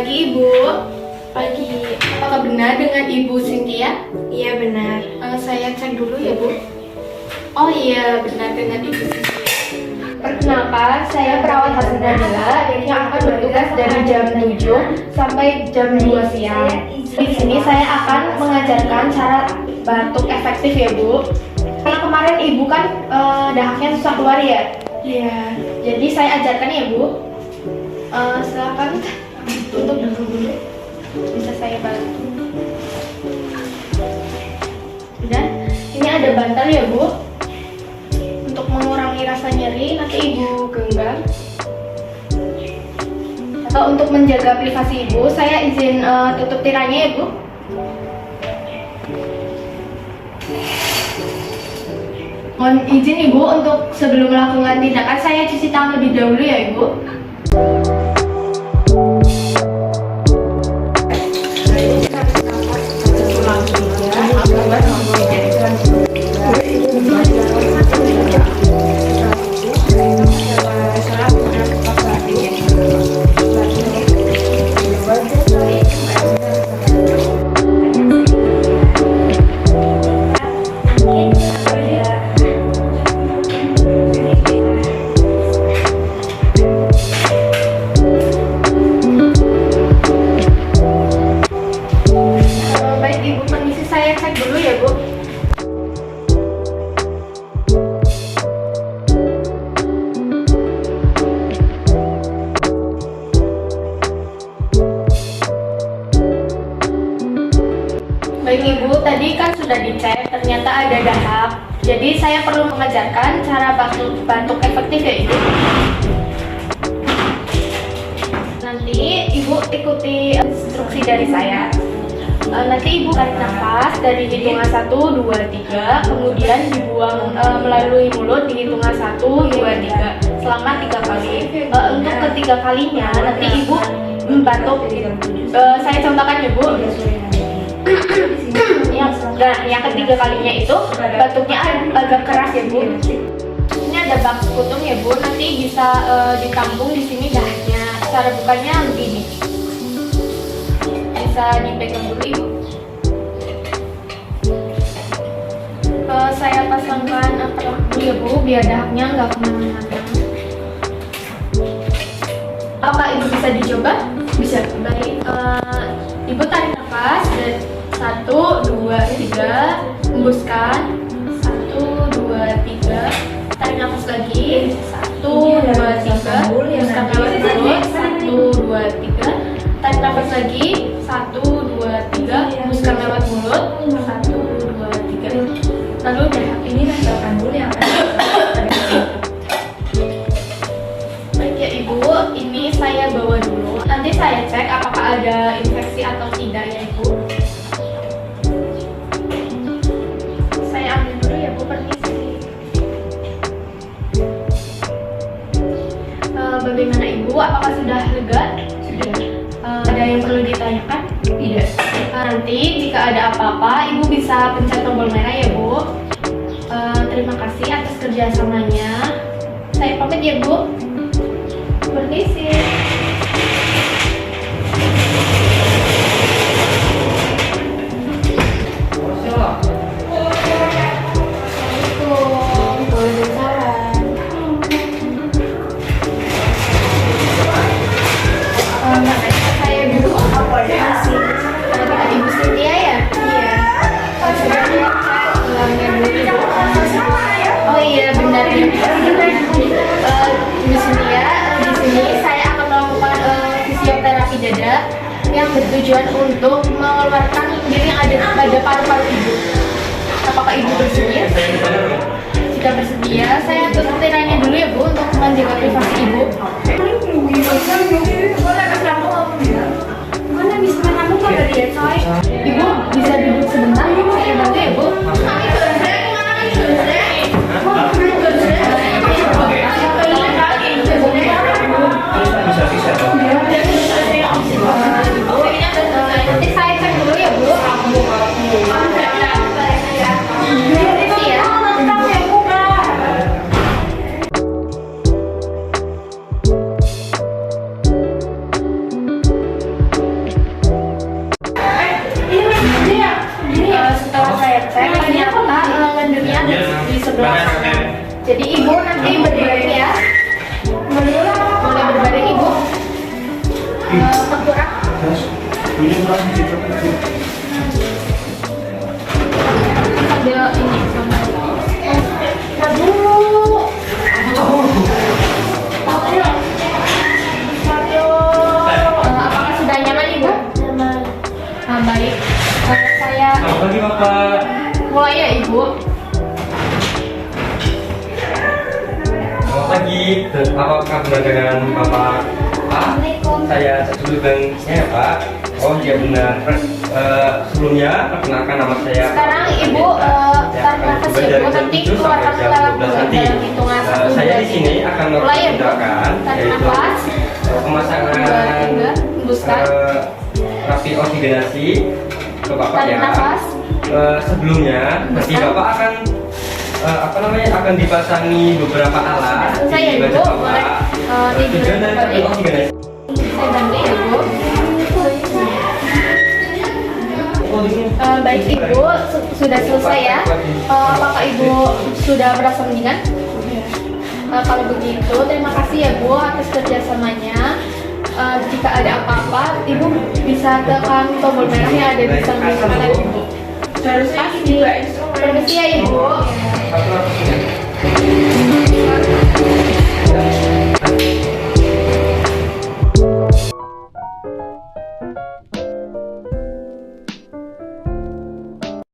pagi Ibu. Pagi. Apakah benar dengan Ibu Cynthia? Iya benar. Saya cek dulu ya Bu. Oh iya, benar dengan Ibu Cynthia. Perkenalkan, saya perawat Hasan Nadila yang akan bertugas dari jam 7 sampai jam 2 siang. Di sini saya akan mengajarkan cara batuk efektif ya Bu. Karena kemarin Ibu kan dahaknya susah keluar ya? Iya. Jadi saya ajarkan ya Bu. Silakan untuk dulu. Bisa saya bantu. Dan ini ada bantal ya Bu. Untuk mengurangi rasa nyeri nanti Ibu genggam. Untuk menjaga privasi Ibu, saya izin tutup tiranya ya Bu. Mohon izin Ibu untuk sebelum melakukan tindakan saya cuci tangan lebih dahulu ya Ibu. Baik Ibu, tadi kan sudah dicek, ternyata ada dahak. Jadi saya perlu mengajarkan cara batuk efektif ya Ibu. Nanti Ibu ikuti instruksi dari saya. Nanti Ibu tarik nafas dari hitungan 1, 2, 3, kemudian dibuang melalui mulut di hitungan 1, 2, 3 selama 3 kali. Untuk ketiga kalinya nanti Ibu batuk. Saya contohkan ya Bu. Yang ketiga kalinya itu batuknya agak keras ya Bu. Ini ada bak sekutum ya Bu, nanti bisa ditampung di sini dahnya. Cara bukanya begini. Bisa dipegang dulu Ibu. Saya pasangkan pelak dulu ya Bu, biar dahaknya nggak kemana-mana. Apakah Ibu bisa dicoba? Bisa. Baik. Ibu tarik nafas dan 1, 2, 3, hembuskan. 1, 2, 3, tarik nafas lagi. 1, 2, 3, hembuskan lewat mulut. 1, 2, 3, tarik nafas lagi. 1, 2, 3, hembuskan lewat mulut. 1, 2, 3. Lalu dahak ini rasakan dulu yang baik ya Ibu, ini saya bawa dulu. Nanti saya cek apakah ada infeksi atau tidak ya Ibu. Saya ambil dulu ya Bu, permisi. Bagaimana Ibu? Apakah sudah lega? Sudah. Ada yang perlu ditanyakan? Tidak. Nanti jika ada apa-apa, Ibu bisa pencet tombol merah ya Bu. Terima kasih atas kerjasamanya. Saya pamit ya Bu. Permisi. Yang bertujuan untuk mengeluarkan lendir yang ada pada paru-paru Ibu. Apakah Ibu bersedia? Jika bersedia, saya tutup tiranya dulu ya Bu untuk menjaga privasi Ibu. Mana bisa kamu kabar ya coy? Ibu bisa duduk sebentar, saya bantu ya Bu. Nanti saya cek dulu ya Bu. sebelah sana. Jadi ibu nanti berbaring ya. Boleh berbaring ibu. Tengkurap. Sambil ini. Apakah sudah nyaman ibu? Baik. Saya Selamat pagi Bapak. mulai ya ibu. Selamat pagi. Apakah benar dengan Bapak? Pak, saya cek dulu banknya ya Pak. Oh iya benar. Sebelumnya perkenalkan nama saya. Sekarang ibu tarik nafas ya ibu, nanti keluarkan setelah dalam hitungan 1, Saya 2, di sini akan mulai ya ibu. mengerjakan Tarik yaitu nafas. pemasangan 2, 3, hembuskan. rapi oksigenasi ke Bapak Tarik ya. nafas. Sebelumnya nanti Hembuskan. Bapak akan akan dipasangi beberapa alat Selesai ya di ibu, wajah boleh Bapak. tidur Tujuan dari rapi kembali. oksigenasi. Saya bantu ya ibu. Baik ibu, sudah selesai ya. Apakah ibu sudah merasa mendingan? Kalau begitu, terima kasih ya bu atas kerjasamanya. Jika ada apa-apa, ibu bisa tekan tombol merah yang ada di samping kanan ibu. Terima kasih. Permisi ya ibu.